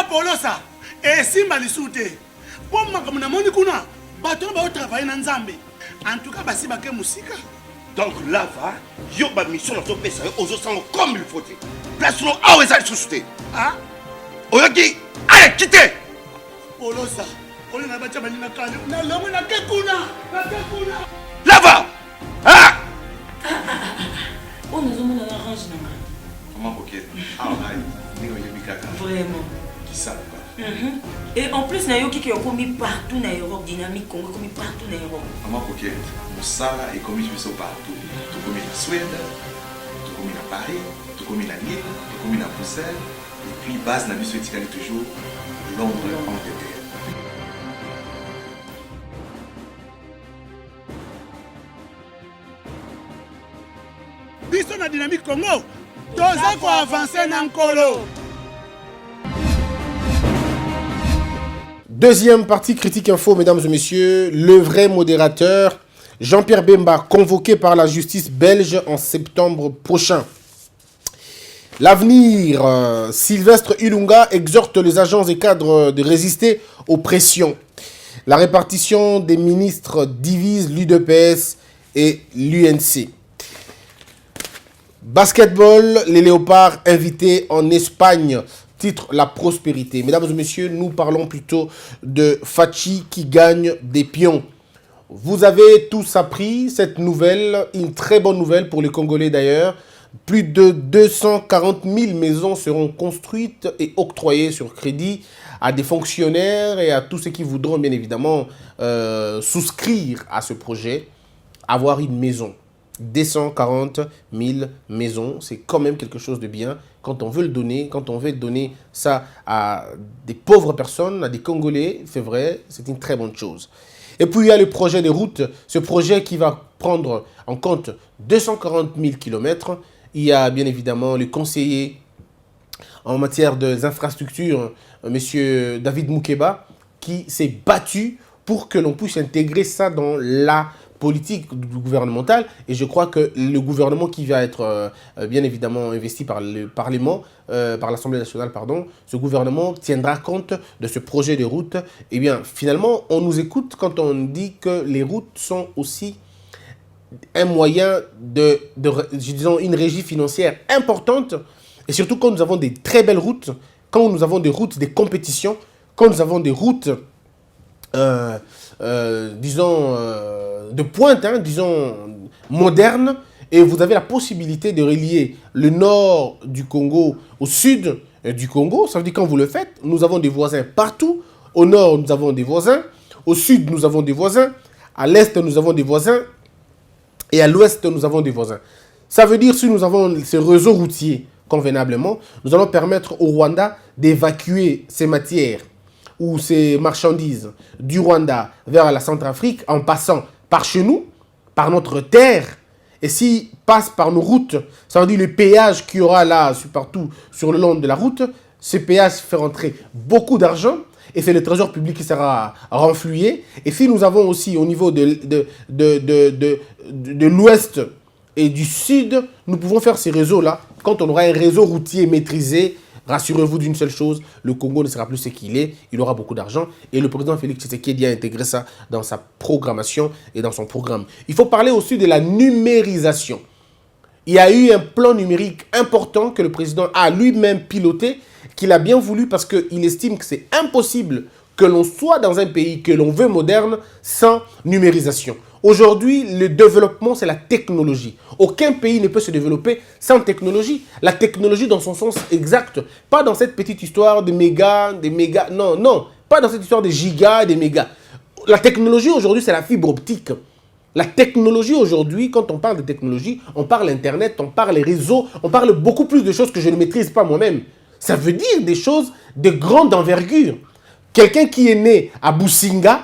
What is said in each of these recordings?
Polosa, et Simba Lissoute. Pour moi, comme on a kuna, bateau va travailler dans Zambé. En tout cas, Basi Baké Moussika. Donc là, va, yo ba mission dans ton pays, aux autres comme il faut. Place nous à où est-ce société. Ah? Oyaki, allez, quittez. Polosa, on est là-bas, on est là-bas, Là-bas. Ah! On nous a mis dans la range. Comment ok? Ah, vraiment. Qui ça? Et en plus, il y a qui ont commis partout dans l'Europe, dynamique, Congo, commis partout dans l'Europe. Comment ok? Moussala est commis partout. Tout commis en Suède, tout commis à Paris, tout commis à Lille, tout commis à Bruxelles. Et puis, base n'a vu toujours Londres, Angleterre. Biso na dynamique Congo, toza ko avancer na nkolo. Deuxième partie critique info, mesdames et messieurs, le vrai modérateur, Jean-Pierre Bemba, convoqué par la justice belge en septembre prochain. L'avenir, Sylvestre Ilunga exhorte les agents et cadres de résister aux pressions. La répartition des ministres divise l'UDPS et l'UNC. Basketball, les Léopards invités en Espagne. Titre la prospérité. Mesdames et messieurs, nous parlons plutôt de Fachi qui gagne des pions. Vous avez tous appris cette nouvelle, une très bonne nouvelle pour les Congolais d'ailleurs. Plus de 240 000 maisons seront construites et octroyées sur crédit à des fonctionnaires et à tous ceux qui voudront bien évidemment souscrire à ce projet, avoir une maison. 240 000 maisons, c'est quand même quelque chose de bien. Quand on veut le donner, quand on veut donner ça à des pauvres personnes, à des Congolais, c'est vrai, c'est une très bonne chose. Et puis il y a le projet des routes, ce projet qui va prendre en compte 240 000 km. Il y a bien évidemment le conseiller en matière des infrastructures, M. David Moukeba, qui s'est battu pour que l'on puisse intégrer ça dans la politique gouvernementale. Et je crois que le gouvernement qui va être bien évidemment investi par le Parlement, par l'Assemblée nationale, pardon, ce gouvernement tiendra compte de ce projet de route. Et bien, finalement, on nous écoute quand on dit que les routes sont aussi un moyen disons, une régie financière importante. Et surtout quand nous avons des très belles routes, quand nous avons des routes, des compétitions, quand nous avons des routes, disons, de pointe, hein, disons, modernes, et vous avez la possibilité de relier le nord du Congo au sud du Congo. Ça veut dire quand vous le faites, nous avons des voisins partout. Au nord, nous avons des voisins. Au sud, nous avons des voisins. À l'est, nous avons des voisins. Et à l'ouest, nous avons des voisins. Ça veut dire si nous avons ce réseau routier convenablement, nous allons permettre au Rwanda d'évacuer ces matières ou ces marchandises du Rwanda vers la Centrafrique en passant par chez nous, par notre terre. Et s'ils passent par nos routes, ça veut dire le péage qu'il y aura là, partout sur le long de la route, ce péage fait rentrer beaucoup d'argent et c'est le trésor public qui sera renfloué. Et si nous avons aussi au niveau de l'ouest et du sud, nous pouvons faire ces réseaux-là. Quand on aura un réseau routier maîtrisé, rassurez-vous d'une seule chose, le Congo ne sera plus ce qu'il est, il aura beaucoup d'argent et le président Félix Tshisekedi a intégré ça dans sa programmation et dans son programme. Il faut parler aussi de la numérisation. Il y a eu un plan numérique important que le président a lui-même piloté, qu'il a bien voulu parce qu'il estime que c'est impossible que l'on soit dans un pays que l'on veut moderne sans numérisation. Aujourd'hui, le développement, c'est la technologie. Aucun pays ne peut se développer sans technologie. La technologie dans son sens exact. Pas dans cette petite histoire de mégas, non, non. Pas dans cette histoire de gigas, des mégas. La technologie aujourd'hui, c'est la fibre optique. La technologie aujourd'hui, quand on parle de technologie, on parle Internet, on parle les réseaux, on parle beaucoup plus de choses que je ne maîtrise pas moi-même. Ça veut dire des choses de grande envergure. Quelqu'un qui est né à Businga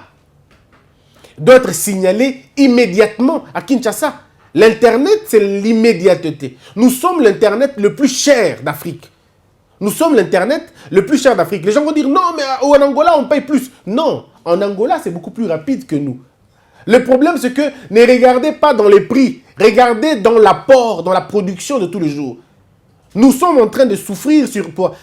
doit être signalé immédiatement à Kinshasa. L'Internet, c'est l'immédiateté. Nous sommes l'Internet le plus cher d'Afrique. Nous sommes l'Internet le plus cher d'Afrique. Les gens vont dire, non, mais en Angola, on paye plus. Non, en Angola, c'est beaucoup plus rapide que nous. Le problème, c'est que ne regardez pas dans les prix. Regardez dans l'apport, dans la production de tous les jours. Nous sommes en train de souffrir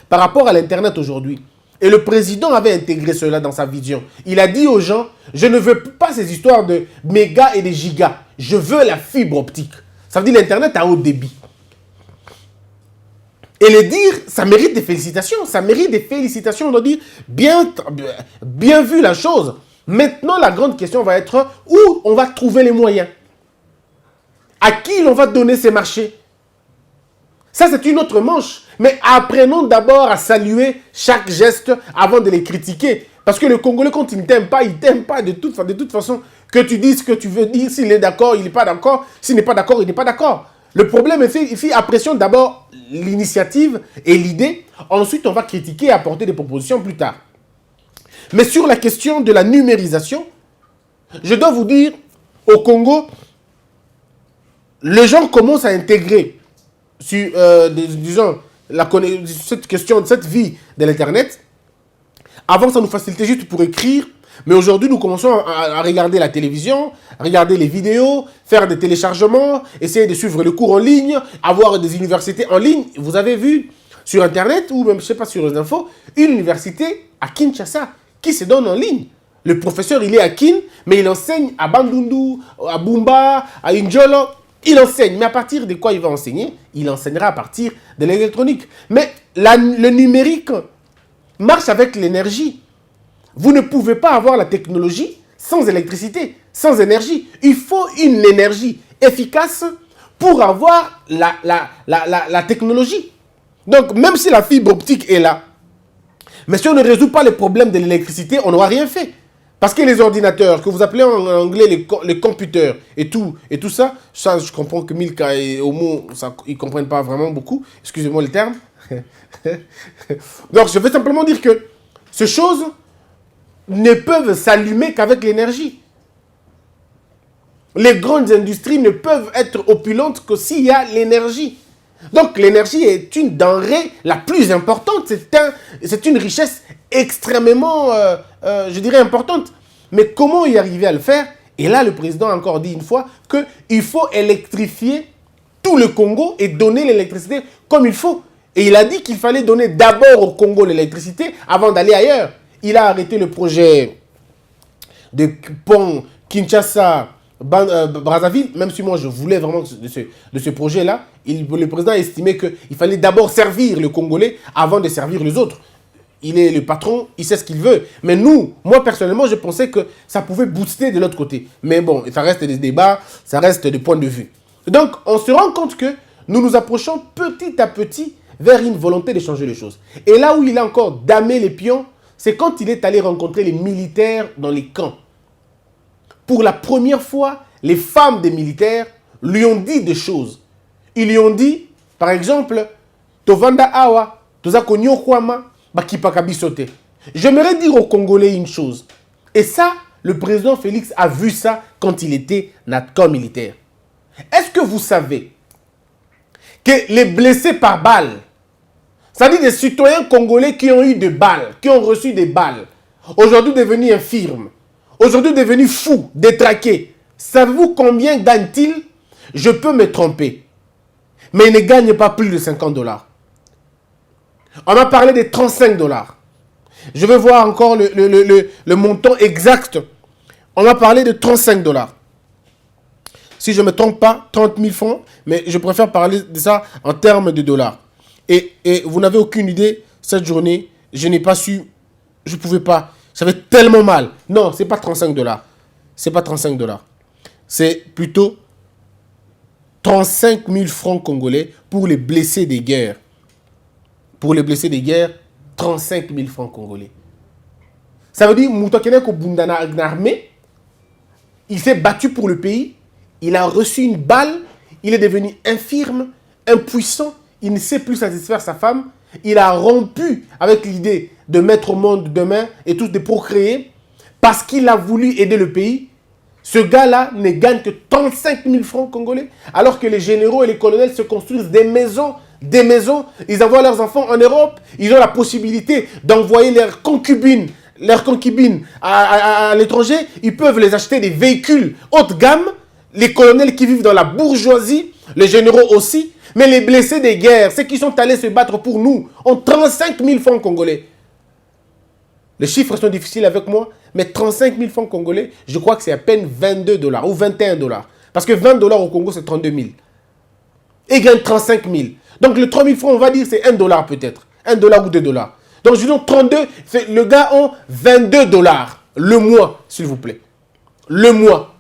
par rapport à l'Internet aujourd'hui. Et le président avait intégré cela dans sa vision. Il a dit aux gens, je ne veux pas ces histoires de mégas et de gigas. Je veux la fibre optique. Ça veut dire l'Internet à haut débit. Et le dire, ça mérite des félicitations. Ça mérite des félicitations. On doit dire, bien vu la chose. Maintenant, la grande question va être, où on va trouver les moyens? À qui l'on va donner ces marchés? Ça, c'est une autre manche. Mais apprenons d'abord à saluer chaque geste avant de les critiquer. Parce que le Congolais, quand il ne t'aime pas, il ne t'aime pas de toute façon. Que tu dises ce que tu veux dire, s'il est d'accord, il n'est pas d'accord. S'il n'est pas d'accord, il n'est pas d'accord. Le problème est fait, ici, apprécions d'abord l'initiative et l'idée. Ensuite, on va critiquer et apporter des propositions plus tard. Mais sur la question de la numérisation, je dois vous dire, au Congo, les gens commencent à intégrer sur, disons, cette question, cette vie de l'Internet. Avant, ça nous facilitait juste pour écrire. Mais aujourd'hui, nous commençons à regarder la télévision, à regarder les vidéos, faire des téléchargements, essayer de suivre le cours en ligne, avoir des universités en ligne. Vous avez vu sur Internet, ou même, je ne sais pas, sur les infos, une université à Kinshasa qui se donne en ligne. Le professeur, il est à Kin, mais il enseigne à Bandundu, à Bumba, à Injolo. Il enseigne. Mais à partir de quoi il va enseigner? Il enseignera à partir de l'électronique. Mais le numérique marche avec l'énergie. Vous ne pouvez pas avoir la technologie sans électricité, sans énergie. Il faut une énergie efficace pour avoir la technologie. Donc, même si la fibre optique est là, mais si on ne résout pas les problèmes de l'électricité, on n'aura rien fait. Parce que les ordinateurs, que vous appelez en anglais les computers et tout ça, je comprends que Milka et Homo, ils ne comprennent pas vraiment beaucoup. Excusez-moi le terme. Donc, je vais simplement dire que ces choses ne peuvent s'allumer qu'avec l'énergie. Les grandes industries ne peuvent être opulentes que s'il y a l'énergie. Donc, l'énergie est une denrée la plus importante. C'est une richesse extrêmement, je dirais, importante. Mais comment y arriver à le faire? Et là, le président a encore dit une fois qu'il faut électrifier tout le Congo et donner l'électricité comme il faut. Et il a dit qu'il fallait donner d'abord au Congo l'électricité avant d'aller ailleurs. Il a arrêté le projet de pont Kinshasa-Brazzaville, même si moi je voulais vraiment de ce projet-là. Le président a estimé qu'il fallait d'abord servir le Congolais avant de servir les autres. Il est le patron, il sait ce qu'il veut. Mais moi personnellement, je pensais que ça pouvait booster de l'autre côté. Mais bon, ça reste des débats, ça reste des points de vue. Donc, on se rend compte que nous nous approchons petit à petit vers une volonté de changer les choses. Et là où il a encore damé les pions, c'est quand il est allé rencontrer les militaires dans les camps. Pour la première fois, les femmes des militaires lui ont dit des choses. Ils lui ont dit, par exemple, Tovanda Awa, Tozakonyo Kwama, Bakipakabisote. J'aimerais dire aux Congolais une chose. Et ça, le président Félix a vu ça quand il était NATCOM militaire. Est-ce que vous savez que les blessés par balle, c'est-à-dire des citoyens congolais qui ont eu des balles, qui ont reçu des balles, aujourd'hui devenus infirmes, aujourd'hui devenus fous, détraqués. Savez-vous combien gagnent-ils? Je peux me tromper, mais ils ne gagnent pas plus de 50 $. On m'a parlé de 35 $. Je vais voir encore le montant exact. On m'a parlé de 35 $. Si je ne me trompe pas, 30 000 francs, mais je préfère parler de ça en termes de dollars. Et vous n'avez aucune idée, cette journée, je n'ai pas su, je ne pouvais pas, j'avais tellement mal. Non, ce n'est pas 35 $. Ce n'est pas 35 $. C'est plutôt 35 000 francs congolais pour les blessés des guerres. Pour les blessés des guerres, 35 000 francs congolais. Ça veut dire, Moutokene Bundana armée, il s'est battu pour le pays, il a reçu une balle, il est devenu infirme, impuissant, il ne sait plus satisfaire sa femme, il a rompu avec l'idée de mettre au monde demain et tous de procréer parce qu'il a voulu aider le pays. Ce gars-là ne gagne que 35 000 francs congolais, alors que les généraux et les colonels se construisent des maisons, ils envoient leurs enfants en Europe, ils ont la possibilité d'envoyer leurs concubines à l'étranger, ils peuvent les acheter des véhicules haut de gamme, les colonels qui vivent dans la bourgeoisie, les généraux aussi, mais les blessés des guerres, ceux qui sont allés se battre pour nous, ont 35 000 francs congolais. Les chiffres sont difficiles avec moi, mais 35 000 francs congolais, je crois que c'est à peine 22 $ ou 21 $. Parce que 20 $ au Congo, c'est 32 000. Et il gagne 35 000. Donc le 3 000 francs, on va dire, c'est 1 $ peut-être. 1 $ ou 2 $. Donc je dis 32, le gars a 22 $ le mois, s'il vous plaît. Le mois.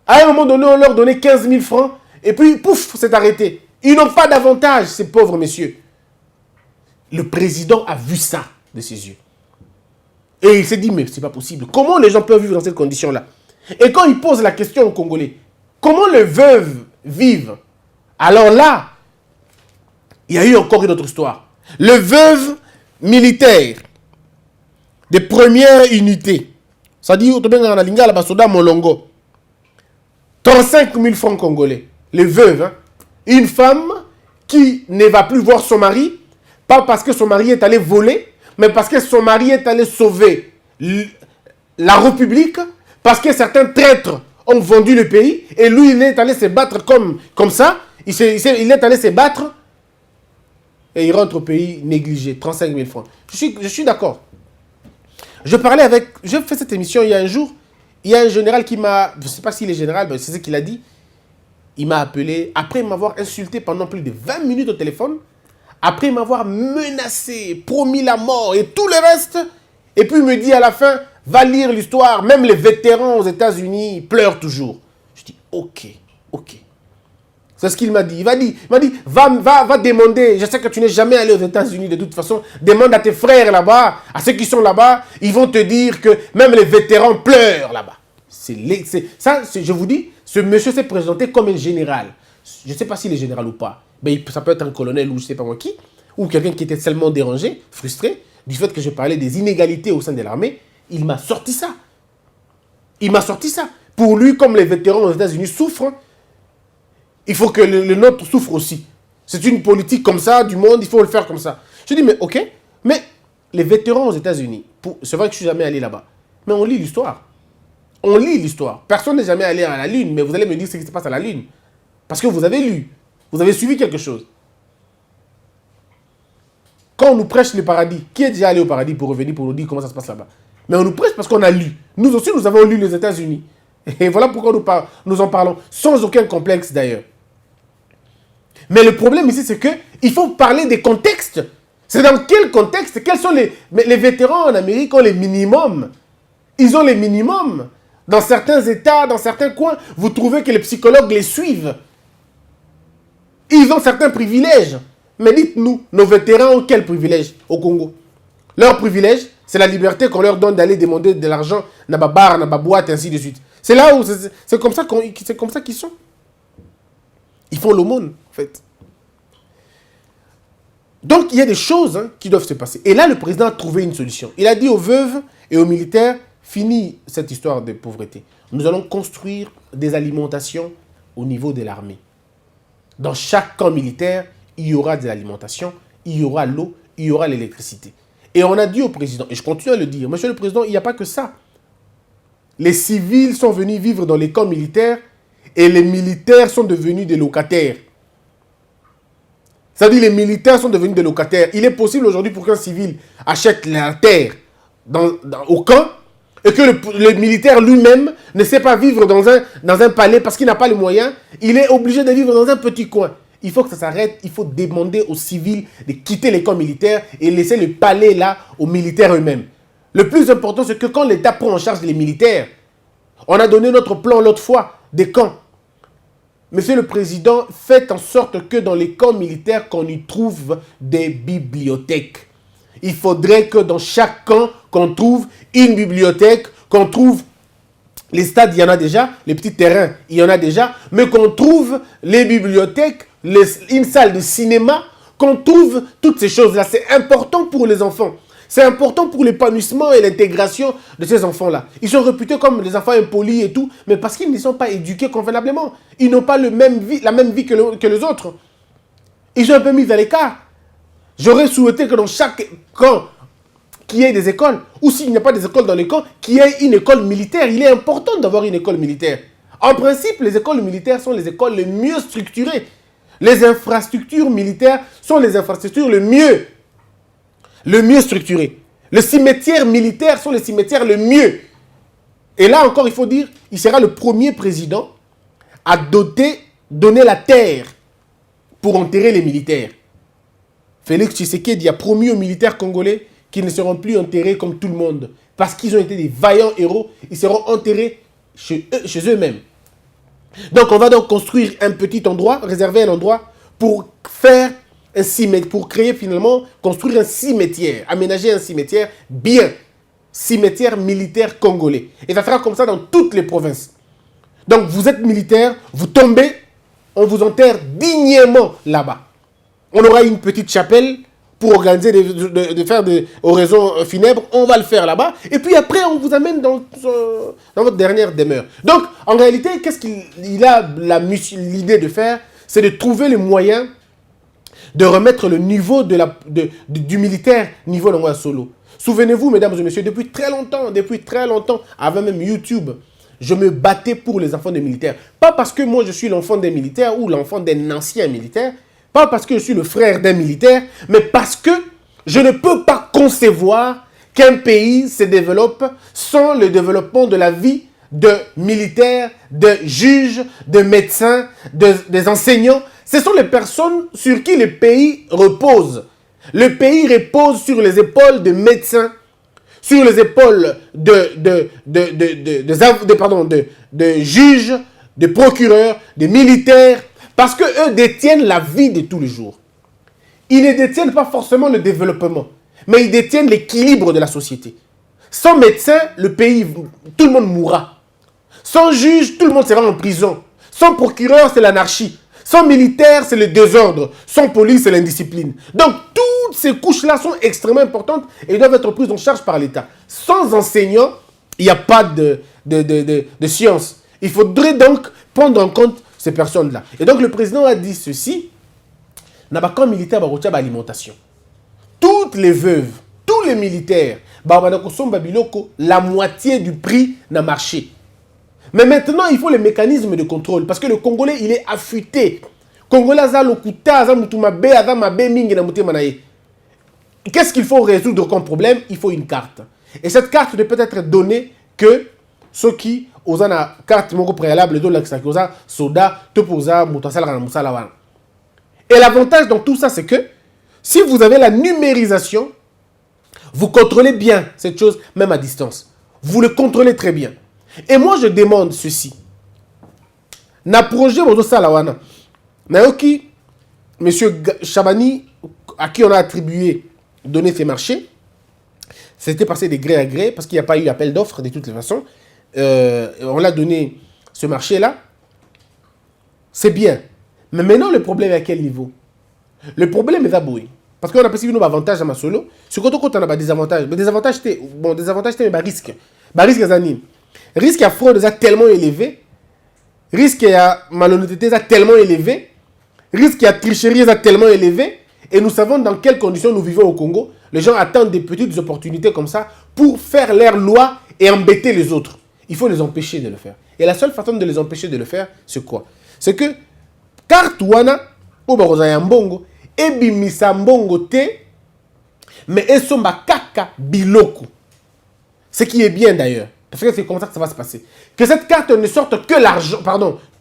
À un moment donné, on leur donnait 15 000 francs, et puis, pouf, c'est arrêté. Ils n'ont pas d'avantage, ces pauvres messieurs. Le président a vu ça de ses yeux. Et il s'est dit, mais c'est pas possible. Comment les gens peuvent vivre dans cette condition-là? Et quand il pose la question aux Congolais, comment les veuves vivent? Alors là, il y a eu encore une autre histoire. Les veuves militaires des premières unités, ça dit, 35 000 francs congolais. Les veuves, hein? Une femme qui ne va plus voir son mari, pas parce que son mari est allé voler, mais parce que son mari est allé sauver la République, parce que certains traîtres ont vendu le pays, et lui, il est allé se battre comme ça, il est allé se battre, et il rentre au pays négligé, 35 000 francs. Je suis d'accord. Je fais cette émission il y a un jour, il y a un général qui m'a, je ne sais pas s'il est général, mais c'est ce qu'il a dit, il m'a appelé, après m'avoir insulté pendant plus de 20 minutes au téléphone, après m'avoir menacé, promis la mort et tout le reste, et puis il me dit à la fin, va lire l'histoire, même les vétérans aux États-Unis pleurent toujours. Je dis, ok. C'est ce qu'il m'a dit. Il m'a dit, va demander, je sais que tu n'es jamais allé aux États-Unis de toute façon, demande à tes frères là-bas, à ceux qui sont là-bas, ils vont te dire que même les vétérans pleurent là-bas. Je vous dis, ce monsieur s'est présenté comme un général. Je ne sais pas s'il est général ou pas. Mais ça peut être un colonel ou je ne sais pas moi qui. Ou quelqu'un qui était seulement dérangé, frustré, du fait que je parlais des inégalités au sein de l'armée. Il m'a sorti ça. Pour lui, comme les vétérans aux États-Unis souffrent, il faut que le nôtre souffre aussi. C'est une politique comme ça du monde, il faut le faire comme ça. Je dis, mais ok, mais les vétérans aux États-Unis, c'est vrai que je ne suis jamais allé là-bas, mais on lit l'histoire. Personne n'est jamais allé à la Lune, mais vous allez me dire ce qui se passe à la Lune. Parce que vous avez lu, vous avez suivi quelque chose. Quand on nous prêche le paradis, qui est déjà allé au paradis pour revenir pour nous dire comment ça se passe là-bas? Mais on nous prêche parce qu'on a lu. Nous aussi, nous avons lu les États-Unis. Et voilà pourquoi nous en parlons, sans aucun complexe d'ailleurs. Mais le problème ici, c'est qu'il faut parler des contextes. C'est dans quel contexte? Quels sont les vétérans en Amérique ont les minimums. Ils ont les minimums. Dans certains États, dans certains coins, vous trouvez que les psychologues les suivent. Ils ont certains privilèges. Mais dites-nous, nos vétérans ont quel privilège au Congo? Leur privilège, c'est la liberté qu'on leur donne d'aller demander de l'argent, dans ma bar, dans ma boîte, ainsi de suite. C'est là où c'est comme ça qu'ils sont. Ils font l'aumône, en fait. Donc, il y a des choses qui doivent se passer. Et là, le président a trouvé une solution. Il a dit aux veuves et aux militaires, fini cette histoire de pauvreté. Nous allons construire des alimentations au niveau de l'armée. Dans chaque camp militaire, il y aura de l'alimentation, il y aura l'eau, il y aura l'électricité. Et on a dit au président, et je continue à le dire, monsieur le président, il n'y a pas que ça. Les civils sont venus vivre dans les camps militaires et les militaires sont devenus des locataires. C'est-à-dire les militaires sont devenus des locataires. Il est possible aujourd'hui pour qu'un civil achète la terre au camp et que le militaire lui-même ne sait pas vivre dans un palais parce qu'il n'a pas les moyens. Il est obligé de vivre dans un petit coin. Il faut que ça s'arrête. Il faut demander aux civils de quitter les camps militaires et laisser le palais là aux militaires eux-mêmes. Le plus important, c'est que quand l'État prend en charge les militaires, on a donné notre plan l'autre fois des camps. Monsieur le Président, faites en sorte que dans les camps militaires, qu'on y trouve des bibliothèques. Il faudrait que dans chaque camp, qu'on trouve une bibliothèque, qu'on trouve les stades, il y en a déjà, les petits terrains, il y en a déjà, mais qu'on trouve les bibliothèques, une salle de cinéma, qu'on trouve toutes ces choses-là. C'est important pour les enfants. C'est important pour l'épanouissement et l'intégration de ces enfants-là. Ils sont réputés comme des enfants impolis et tout, mais parce qu'ils ne sont pas éduqués convenablement. Ils n'ont pas la même vie que les autres. Ils sont un peu mis à l'écart. J'aurais souhaité que dans chaque camp, qu'il y ait des écoles, ou s'il n'y a pas des écoles dans les camps, qu'il y ait une école militaire. Il est important d'avoir une école militaire. En principe, les écoles militaires sont les écoles les mieux structurées. Les infrastructures militaires sont les infrastructures le mieux structuré. Les cimetières militaires sont les cimetières le mieux. Et là encore, il faut dire, il sera le premier président à donner la terre pour enterrer les militaires. Félix Tshisekedi a promis aux militaires congolais qu'ils ne seront plus enterrés comme tout le monde. Parce qu'ils ont été des vaillants héros, ils seront enterrés chez eux-mêmes. Donc on va donc construire un petit endroit, réserver un endroit pour faire un cimetière, pour créer finalement, construire un cimetière, aménager un cimetière bien. Cimetière militaire congolais. Et ça sera comme ça dans toutes les provinces. Donc vous êtes militaire, vous tombez, on vous enterre dignement là-bas. On aura une petite chapelle pour organiser de faire des oraisons funèbres. On va le faire là-bas. Et puis après, on vous amène dans votre dernière demeure. Donc, en réalité, qu'est-ce qu'il a l'idée de faire? C'est de trouver les moyens de remettre le niveau du militaire niveau de solo. Souvenez-vous, mesdames et messieurs, depuis très longtemps, avant même YouTube, je me battais pour les enfants des militaires. Pas parce que moi, je suis l'enfant des militaires ou l'enfant d'un ancien militaire, pas parce que je suis le frère d'un militaire, mais parce que je ne peux pas concevoir qu'un pays se développe sans le développement de la vie de militaires, de juges, de médecins, des enseignants. Ce sont les personnes sur qui le pays repose. Le pays repose sur les épaules de médecins, sur les épaules de juges, de procureurs, de militaires, parce qu'eux détiennent la vie de tous les jours. Ils ne détiennent pas forcément le développement, mais ils détiennent l'équilibre de la société. Sans médecin, le pays, tout le monde mourra. Sans juge, tout le monde sera en prison. Sans procureur, c'est l'anarchie. Sans militaire, c'est le désordre. Sans police, c'est l'indiscipline. Donc, toutes ces couches-là sont extrêmement importantes et doivent être prises en charge par l'État. Sans enseignants, il n'y a pas de science. Il faudrait donc prendre en compte ces personnes-là. Et donc, le président a dit ceci. N'a pas comme militaire, alimentation. Toutes les veuves, tous les militaires, la moitié du prix n'a marché. Mais maintenant, il faut les mécanismes de contrôle. Parce que le Congolais, il est affûté. Congolais, qu'est-ce qu'il faut résoudre comme problème? Il faut une carte. Et cette carte ne peut être donnée que ceux qui ont une carte préalable de l'extraction, soda, toposa, mutasala, musala. Et l'avantage dans tout ça, c'est que si vous avez la numérisation, vous contrôlez bien cette chose, même à distance. Vous le contrôlez très bien. Et moi, je demande ceci. Na projet Mozo Salawana. Naoki, M. Chabani, à qui on a attribué, donné ces marchés, c'était passé de gré à gré, parce qu'il n'y a pas eu appel d'offres de toutes les façons. On l'a donné ce marché-là. C'est bien. Mais maintenant, le problème est à quel niveau? Le problème est d'abord. Parce qu'on a passé nos avantages à ma solo. Ce qu'on a des avantages. Mais des avantages, c'était mais risque. Risque à Zanim. Risque à fraude est tellement élevé. Risque à malhonnêteté est tellement élevé. Risque à tricherie est tellement élevé. Et nous savons dans quelles conditions nous vivons au Congo. Les gens attendent des petites opportunités comme ça pour faire leur loi et embêter les autres. Il faut les empêcher de le faire. Et la seule façon de les empêcher de le faire, c'est quoi? C'est que carte wana obaroza mbongo ebimisa mbongo te mais esomba kaka biloko. Ce qui est bien d'ailleurs. Parce que c'est comme ça que ça va se passer. Que cette carte ne sorte que l'argent,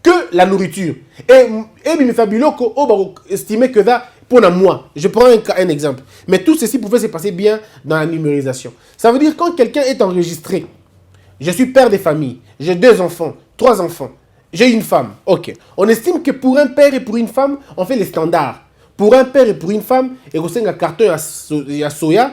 que la nourriture. Et ebimisa biloko obaro estimé que ça pour moi. Je prends un exemple. Mais tout ceci pouvait se passer bien dans la numérisation. Ça veut dire quand quelqu'un est enregistré, je suis père de famille, j'ai 2 enfants, 3 enfants. J'ai une femme, ok. On estime que pour un père et pour une femme, on fait les standards. Pour un père et pour une femme, et on a carton à soya,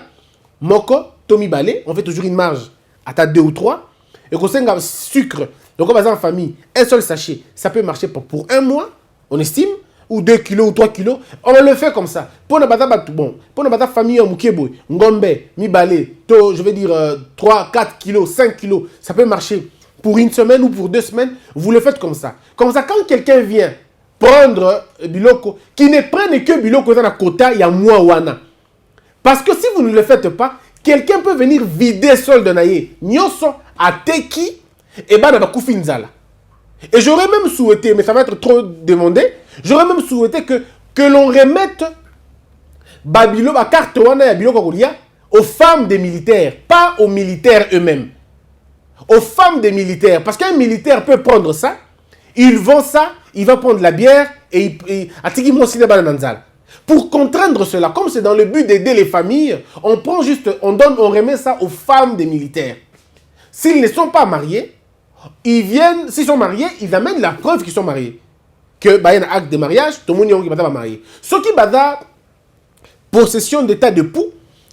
moko, tomi balé, on fait toujours une marge à 2 ou 3. Et on a sucre, donc on va en famille, un seul sachet, ça peut marcher pour 1 mois, on estime, ou 2 kilos ou 3 kilos. On le fait comme ça. Pour ne pas famille en mukebo, ngombe, mi balé, je vais dire 3, 4 kilos, 5 kilos, ça peut marcher. Pour 1 semaine ou pour 2 semaines, vous le faites comme ça. Comme ça, quand quelqu'un vient prendre biloko, qui ne prenne que biloko dans la quota, il y a moi wana. Parce que si vous ne le faites pas, quelqu'un peut venir vider sol de naïe. Nyoso a teki et bana bakufi nzala. Et j'aurais même souhaité, mais ça va être trop demandé, j'aurais même souhaité que l'on remette babilo ba carte wana ya biloko kolia aux femmes des militaires, pas aux militaires eux-mêmes. Aux femmes des militaires. Parce qu'un militaire peut prendre ça, il vend ça, il va prendre la bière et pour contraindre cela, comme c'est dans le but d'aider les familles, on prend juste, on remet ça aux femmes des militaires. S'ils ne sont pas mariés, ils viennent, s'ils sont mariés, ils amènent la preuve qu'ils sont mariés. Que bah, il y a un acte de mariage, tout le monde qui va marier. Ce qui va possession d'état d'époux,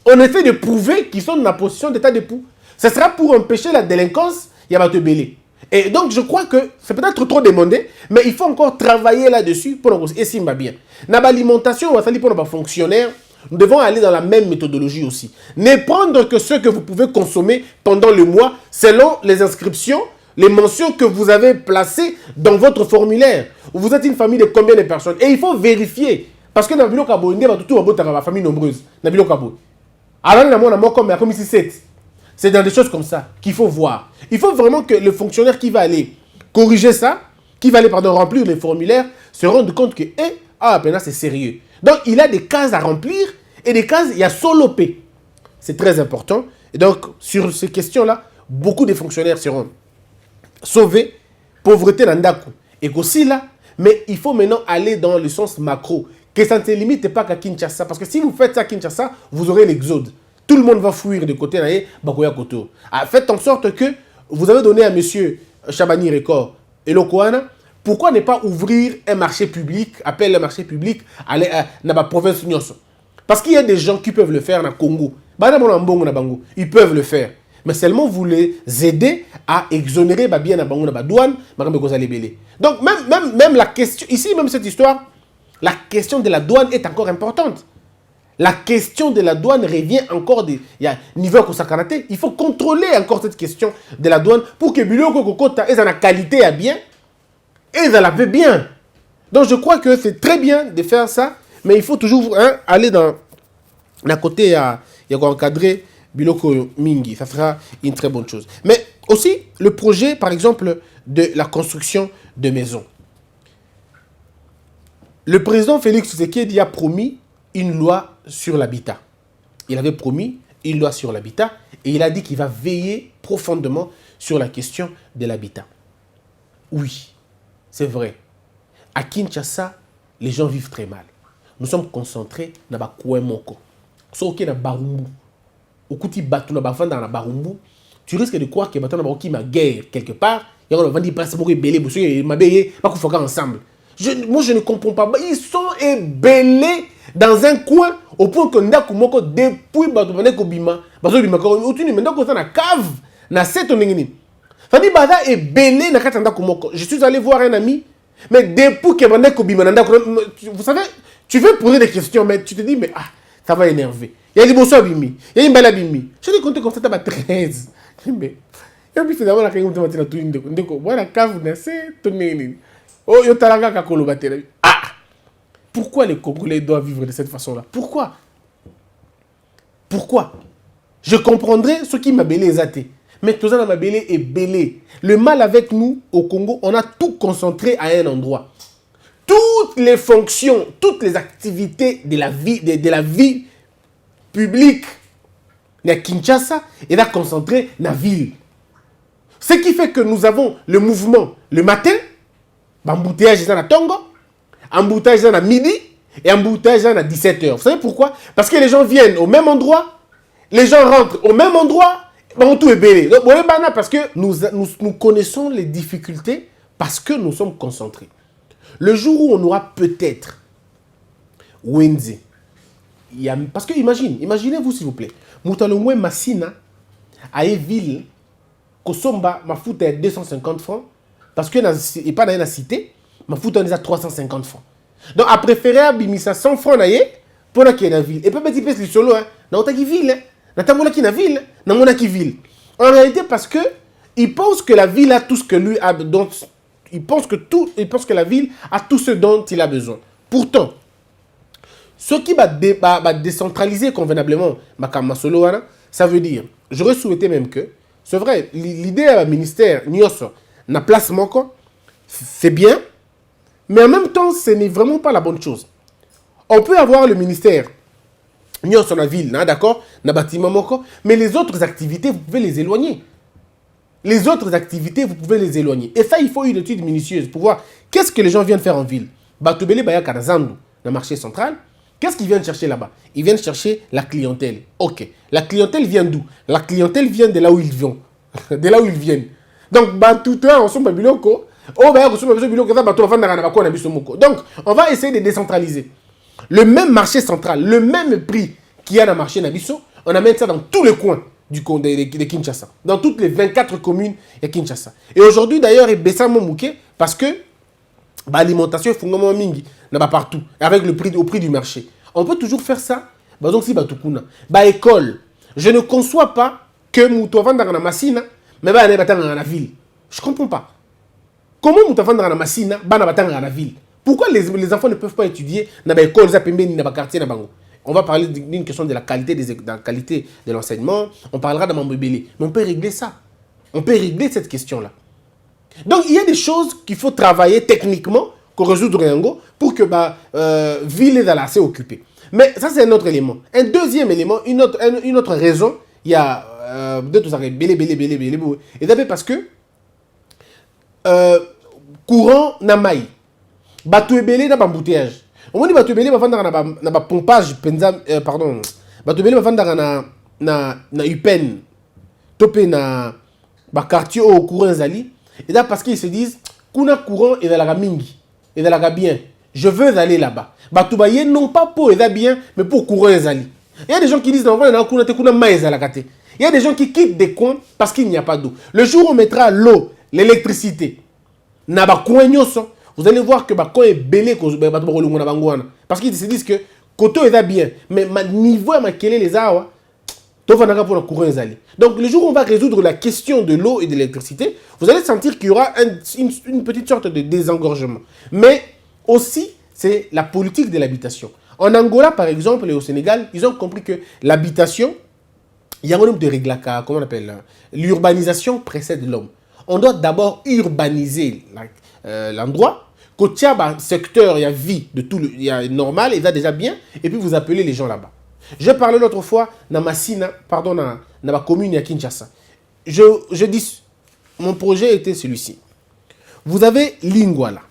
on essaie de prouver qu'ils sont dans la possession d'état d'époux. Ce sera pour empêcher la délinquance, il y a te belé. Et donc, je crois que c'est peut-être trop demandé, mais il faut encore travailler là-dessus pour nous. Et si va bien. Dans l'alimentation, pour nos fonctionnaires, nous devons aller dans la même méthodologie aussi. Ne prendre que ce que vous pouvez consommer pendant le mois, selon les inscriptions, les mentions que vous avez placées dans votre formulaire. Vous êtes une famille de combien de personnes? Et il faut vérifier. Parce que dans le Kabo, il y a toute une famille nombreuse. Dans le Kabo. Alors, il y a comme ici 7. C'est dans des choses comme ça qu'il faut voir. Il faut vraiment que le fonctionnaire qui va aller corriger ça, qui va aller remplir les formulaires, se rende compte que c'est sérieux. Donc, il a des cases à remplir et des cases, il y a solo P. C'est très important. Et donc, sur ces questions-là, beaucoup de fonctionnaires seront sauvés. Pauvreté dans Ndaku. Et aussi là, mais il faut maintenant aller dans le sens macro. Que ça ne se limite pas qu'à Kinshasa. Parce que si vous faites ça à Kinshasa, vous aurez l'exode. Tout le monde va fuir de côté Bakoya Koto. Faites en sorte que vous avez donné à M. Chabani Record et Lokoana, pourquoi ne pas ouvrir un marché public, appelle le marché public dans la province Nyoso. Parce qu'il y a des gens qui peuvent le faire dans Congo. Ils peuvent le faire. Mais seulement vous les aider à exonérer bien la douane. Donc même la question, ici même cette histoire, la question de la douane est encore importante. La question de la douane revient encore il y a niveau Kosakanate. Il faut contrôler encore cette question de la douane pour que Biloko Kokota ait la qualité à bien et ça la fait bien. Donc je crois que c'est très bien de faire ça, mais il faut toujours aller dans la côté, il y a encadrer Biloko Mingi. Ça sera une très bonne chose. Mais aussi le projet, par exemple, de la construction de maisons. Le président Félix Tshisekedi a promis une loi sur l'habitat. Il avait promis une loi sur l'habitat et il a dit qu'il va veiller profondément sur la question de l'habitat. Oui, c'est vrai. À Kinshasa, les gens vivent très mal. Nous sommes concentrés dans la Kouemoko. Sauf que dans Barumbu, au côté Batou, dans la Barumbu, tu risques de croire que Batou n'a pas ma guerre quelque part. Il y a un vendeur qui passe pour ébélé, parce qu'il m'a béé, pas qu'on faut ensemble. Moi, je ne comprends pas. Ils sont ébélés dans un coin au point que Ndaku Moko depuis Batou Bima, Batou Bima, maintenant dans la cave, na cette onengini. Fadi Bada est belé dans Ndaku Moko. Je suis allé voir un ami, mais depuis que Batou Bima, vous savez, tu veux poser des questions, mais tu te dis, mais ça va énerver. Il y a des bossos abimi, il y a une balle abimi. Je te compte comme ça, tu as 13. Mais, il y a un peu finalement la cave de tout le monde. Voilà, cave, c'est ton onengini. Oh, pourquoi les Congolais doivent vivre de cette façon-là? Pourquoi? Je comprendrais ce qui m'a belé exaté. Mais tout ça m'a belé est belé. Le mal avec nous, au Congo, on a tout concentré à un endroit. Toutes les fonctions, toutes les activités de la vie publique de Kinshasa est là concentré dans la ville. Ce qui fait que nous avons le mouvement le matin, embouteillage dans la Tongo, embouteillage dans la midi et embouteillage dans la 17h. Vous savez pourquoi? Parce que les gens viennent au même endroit, les gens rentrent au même endroit, tout est belé. Donc, parce que nous connaissons les difficultés parce que nous sommes concentrés. Le jour où on aura peut-être Wendy, parce que imaginez-vous s'il vous plaît, Moutalomwe Massina à une ville, Kosomba, ma foute est 250 francs. Parce que n'est pas dans la cité, ma fout on est à 350 francs. Donc, à préférer abimisa 100 francs pour qu'il y ait dans la ville. Et pas petit peu solo, dans la ville, dans la ville, dans la ville. En réalité, parce que il pense que la ville a tout ce que lui a, donc il pense que la ville a tout ce dont il a besoin. Pourtant, ce qui va décentraliser convenablement ma solo, ça veut dire, j'aurais souhaité même que, c'est vrai, l'idée à ministère Nyoso, na place moko, c'est bien, mais en même temps, ce n'est vraiment pas la bonne chose. On peut avoir le ministère Nous sommes en ville, d'accord? Na bâtiment moko, mais les autres activités, vous pouvez les éloigner. Les autres activités, vous pouvez les éloigner. Et ça, il faut une étude minutieuse pour voir qu'est-ce que les gens viennent faire en ville. Batubele Baya Kanazandu, dans le marché central, qu'est-ce qu'ils viennent chercher là-bas? Ils viennent chercher la clientèle. Ok. La clientèle vient d'où? La clientèle vient de là où ils vont. De là où ils viennent. Donc, tout le temps, on s'en biloko. Donc, on va essayer de décentraliser. Le même marché central, le même prix qu'il y a dans le marché Nabiso, on amène ça dans tous les coins de Kinshasa. Dans toutes les 24 communes de Kinshasa. Et aujourd'hui, d'ailleurs, il baisse mon mouquet parce que l'alimentation est fondamentalement mingi partout, avec le prix, au prix du marché. On peut toujours faire ça. Donc, si école, je ne conçois pas que Moutou vendre dans la machine, mais dans la ville. Je ne comprends pas. Comment Moutou vendre dans la machine, dans la ville? Pourquoi les enfants ne peuvent pas étudier dans l'école, dans le quartier? On va parler d'une question de la qualité de l'enseignement. On parlera de Mambébélé. Mais on peut régler ça. On peut régler cette question-là. Donc, il y a des choses qu'il faut travailler techniquement pour résoudre pour que la ville est assez occupée. Mais ça, c'est un autre élément. Un deuxième élément, une autre raison, il y a d'autres arrêts. Et d'abord parce que courant n'a maille. Bateau ebélé dans l'embouteillage. On dit bateau ebélé va vendre na pompage pardon. Bateau ebélé va vendre na UPEN. Topé na quartier au courant zali. Et là parce qu'ils se disent kuna courant et dans la mingi et dans la bien. Je veux aller là-bas. Bateau baye non pas pour aider bien mais pour courant zali. Il y a des gens qui disent non voilà kuna te kuna maïs à la kate. Il y a des gens qui quittent des coins parce qu'il n'y a pas d'eau. Le jour où on mettra l'eau, l'électricité na ba coin nyoso. Vous allez voir que quand est belé parce qu'ils se disent que Koto est bien, mais ma niveau ma quel est les awa, pour la courant zali. Donc le jour où on va résoudre la question de l'eau et de l'électricité, vous allez sentir qu'il y aura une petite sorte de désengorgement. Mais aussi, c'est la politique de l'habitation. En Angola, par exemple, et au Sénégal, ils ont compris que l'habitation, il y a un nombre de règles, comment on appelle, l'urbanisation précède l'homme. On doit d'abord urbaniser l'endroit. Quand il y a un secteur, il y a vie, il y a normal, il va déjà bien, et puis vous appelez les gens là-bas. Je parlais l'autre fois dans ma commune à Kinshasa. Je dis, mon projet était celui-ci. Vous avez Lingwala,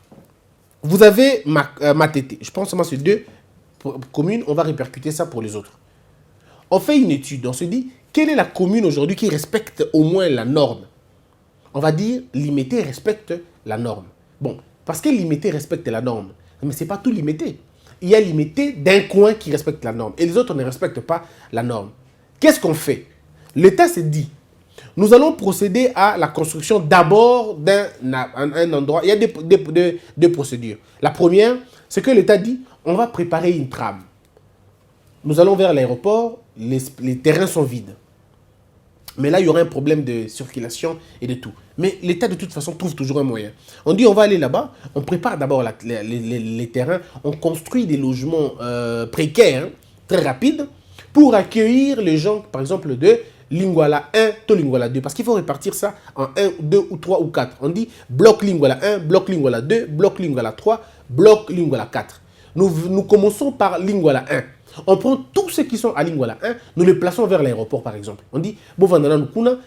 vous avez Matete. Je pense que ces deux communes, on va répercuter ça pour les autres. On fait une étude, on se dit, quelle est la commune aujourd'hui qui respecte au moins la norme? On va dire, Limité respecte la norme. Bon, parce que Limité respecte la norme. Mais ce n'est pas tout Limité. Il y a Limité d'un coin qui respecte la norme. Et les autres ne respectent pas la norme. Qu'est-ce qu'on fait? L'État s'est dit, nous allons procéder à la construction d'abord d'un endroit. Il y a deux procédures. La première, c'est que l'État dit, on va préparer une trame. Nous allons vers l'aéroport, les terrains sont vides. Mais là, il y aura un problème de circulation et de tout. Mais l'État, de toute façon, trouve toujours un moyen. On dit, on va aller là-bas, on prépare d'abord les terrains, on construit des logements précaires, très rapides, pour accueillir les gens, par exemple, de Lingwala 1, to Lingwala 2. Parce qu'il faut répartir ça en 1, 2 ou 3 ou 4. On dit bloc Lingwala 1, bloc Lingwala 2, bloc Lingwala 3, bloc Lingwala 4. Nous commençons par Lingwala 1. On prend tous ceux qui sont à Lingwala 1, nous les plaçons vers l'aéroport par exemple. On dit,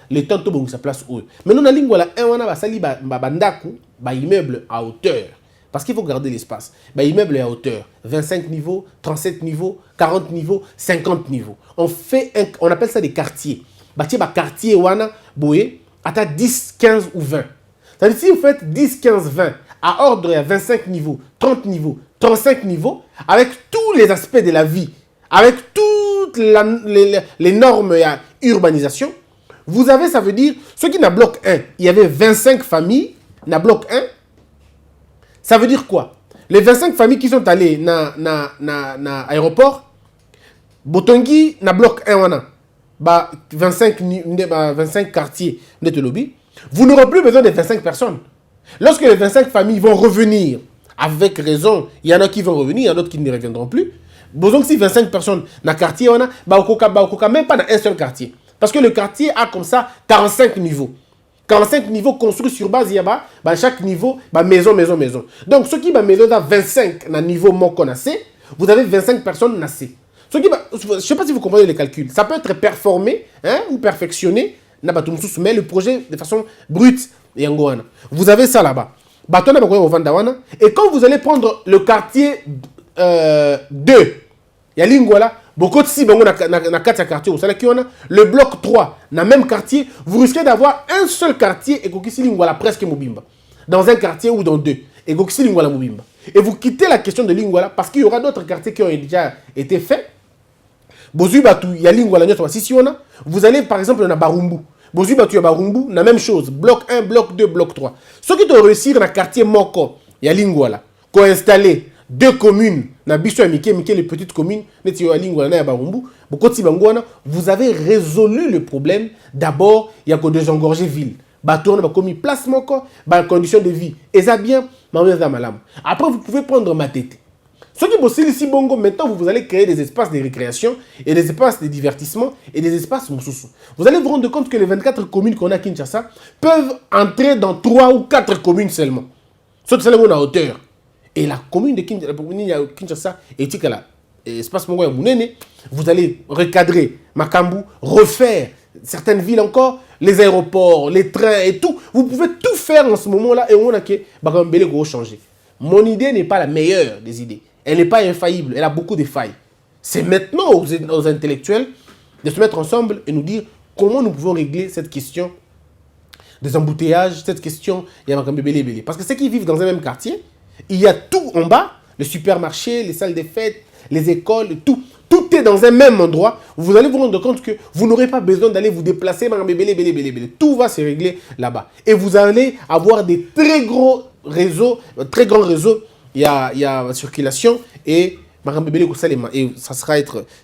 les temps où ça place où. Mais nous, à Lingwala 1, on a sali bandaku, immeuble à hauteur. Parce qu'il faut garder l'espace. Immeuble à hauteur, 25 niveaux, 37 niveaux, 40 niveaux, 50 niveaux. On appelle ça des quartiers. Quartier, wana, boye, à 10, 15 ou 20. C'est-à-dire, si vous faites 10, 15, 20, à ordre à 25 niveaux, 30 niveaux, 35 niveaux, avec tous les aspects de la vie, avec toutes les normes et urbanisation, vous avez, ça veut dire, ceux qui n'ont bloc 1, il y avait 25 familles, dans bloc 1, ça veut dire quoi? Les 25 familles qui sont allées dans l'aéroport, Botongi, dans bloc 1, 25 quartiers de lobby, vous n'aurez plus besoin de 25 personnes. Lorsque les 25 familles vont revenir, avec raison, il y en a qui vont revenir, il y en a d'autres qui ne reviendront plus. Donc si 25 personnes dans le quartier, on a même pas dans un seul quartier. Parce que le quartier a comme ça 45 niveaux. 45 niveaux construits sur base, il y a chaque niveau, maison. Donc ceux qui ont maison dans 25 dans niveau mon qu'on a, vous avez 25 personnes nassées. Je ne sais pas si vous comprenez les calculs. Ça peut être performé ou perfectionné, mais le projet de façon brute. Vous avez ça là-bas. Et quand vous allez prendre le quartier 2, il y a Lingwala, beaucoup de si na quartier, le bloc 3, dans le même quartier, vous risquez d'avoir un seul quartier et Kokisi Lingwala presque Mobimba. Dans un quartier ou dans deux. Et Kokisi Lingwala Mobimba. Et vous quittez la question de Lingwala parce qu'il y aura d'autres quartiers qui ont déjà été faits. Vous allez par exemple dans Barumbu. Vous allez Barumbu, la même chose. Bloc 1, bloc 2, bloc 3. Ceux qui doivent réussir dans le quartier Moko, il y a Lingwala, qui ont installé 2 communes, les petites communes, vous avez résolu le problème. D'abord, il y a que désengorger ville. On a commis place Moko, conditions de vie. Et ça bien, après, vous pouvez prendre ma tête. Ceux qui bossent ici, bongo, maintenant, vous allez créer des espaces de récréation et des espaces de divertissement et des espaces moussoussou. Vous allez vous rendre compte que les 24 communes qu'on a à Kinshasa peuvent entrer dans 3 ou 4 communes seulement. Sauf que c'est la hauteur. Et la commune de Kinshasa est là. Espace Mongo Mounene, vous allez recadrer Makambu, refaire certaines villes encore, les aéroports, les trains et tout. Vous pouvez tout faire en ce moment-là et on a que Bagambele va changer. Mon idée n'est pas la meilleure des idées. Elle n'est pas infaillible, elle a beaucoup de failles. C'est maintenant aux intellectuels de se mettre ensemble et nous dire comment nous pouvons régler cette question des embouteillages, cette question, parce que ceux qui vivent dans un même quartier, il y a tout en bas, les supermarchés, les salles de fêtes, les écoles, tout. Tout est dans un même endroit. Vous allez vous rendre compte que vous n'aurez pas besoin d'aller vous déplacer. Tout va se régler là-bas. Et vous allez avoir des très grands réseaux. Il y a circulation et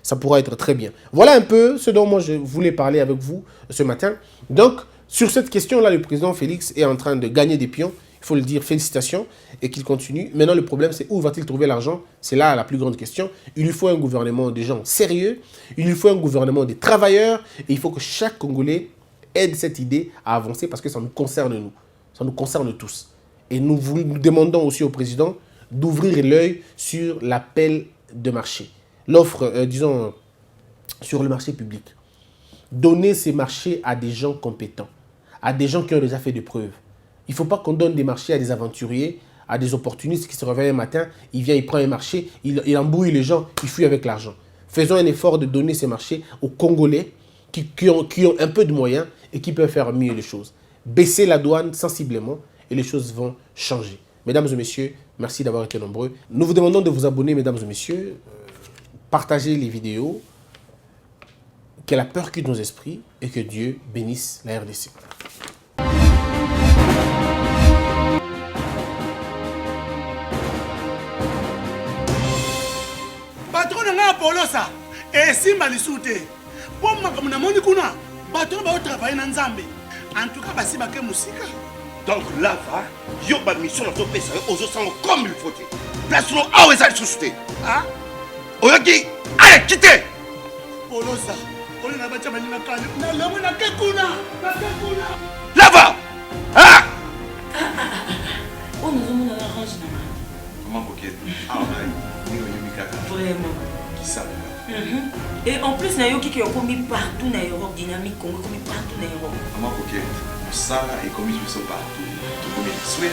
ça pourra être très bien. Voilà un peu ce dont moi je voulais parler avec vous ce matin. Donc, sur cette question-là, le président Félix est en train de gagner des pions. Il faut le dire, félicitations, et qu'il continue. Maintenant, le problème, c'est où va-t-il trouver l'argent? C'est là la plus grande question. Il lui faut un gouvernement de gens sérieux, il lui faut un gouvernement des travailleurs, et il faut que chaque Congolais aide cette idée à avancer parce que ça nous concerne, nous. Ça nous concerne tous. Et nous demandons aussi au président d'ouvrir l'œil sur l'appel de marché. L'offre, disons, sur le marché public. Donner ces marchés à des gens compétents, à des gens qui ont déjà fait des preuves. Il ne faut pas qu'on donne des marchés à des aventuriers, à des opportunistes qui se réveillent un matin, il vient, il prend un marché, il embrouille les gens, il fuit avec l'argent. Faisons un effort de donner ces marchés aux Congolais qui ont un peu de moyens et qui peuvent faire mieux les choses. Baisser la douane sensiblement et les choses vont changer. Mesdames et messieurs, merci d'avoir été nombreux. Nous vous demandons de vous abonner, mesdames et messieurs, partagez les vidéos, que la peur quitte nos esprits et que Dieu bénisse la RDC. Polosa et simba lisute pour makamuna moni kuna bato ba travailler na nzambe en tout cas basi bake musika donc là va yo ba mission na to pesa ozo sango comme il faut place no awe za susute ah oyoki allez quitter Polosa on na bacha mali na kali na lomo na kekuna là va ah on nous on arrange na comment coquette ah vraiment. Ça. Et en plus, il y a qui ont commis partout dans l'Europe, dynamique, commis partout dans l'Europe. Maman coquette, ça est commis partout. Tout comme en Suède,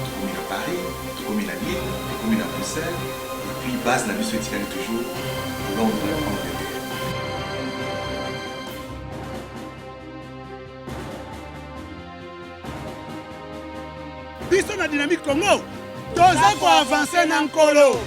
tout comme à Paris, tout comme à Lille, tout comme à Bruxelles. Et puis, base la mission est toujours Londres, Angleterre. Biso na dynamique Congo, doza ko avancer na nkolo.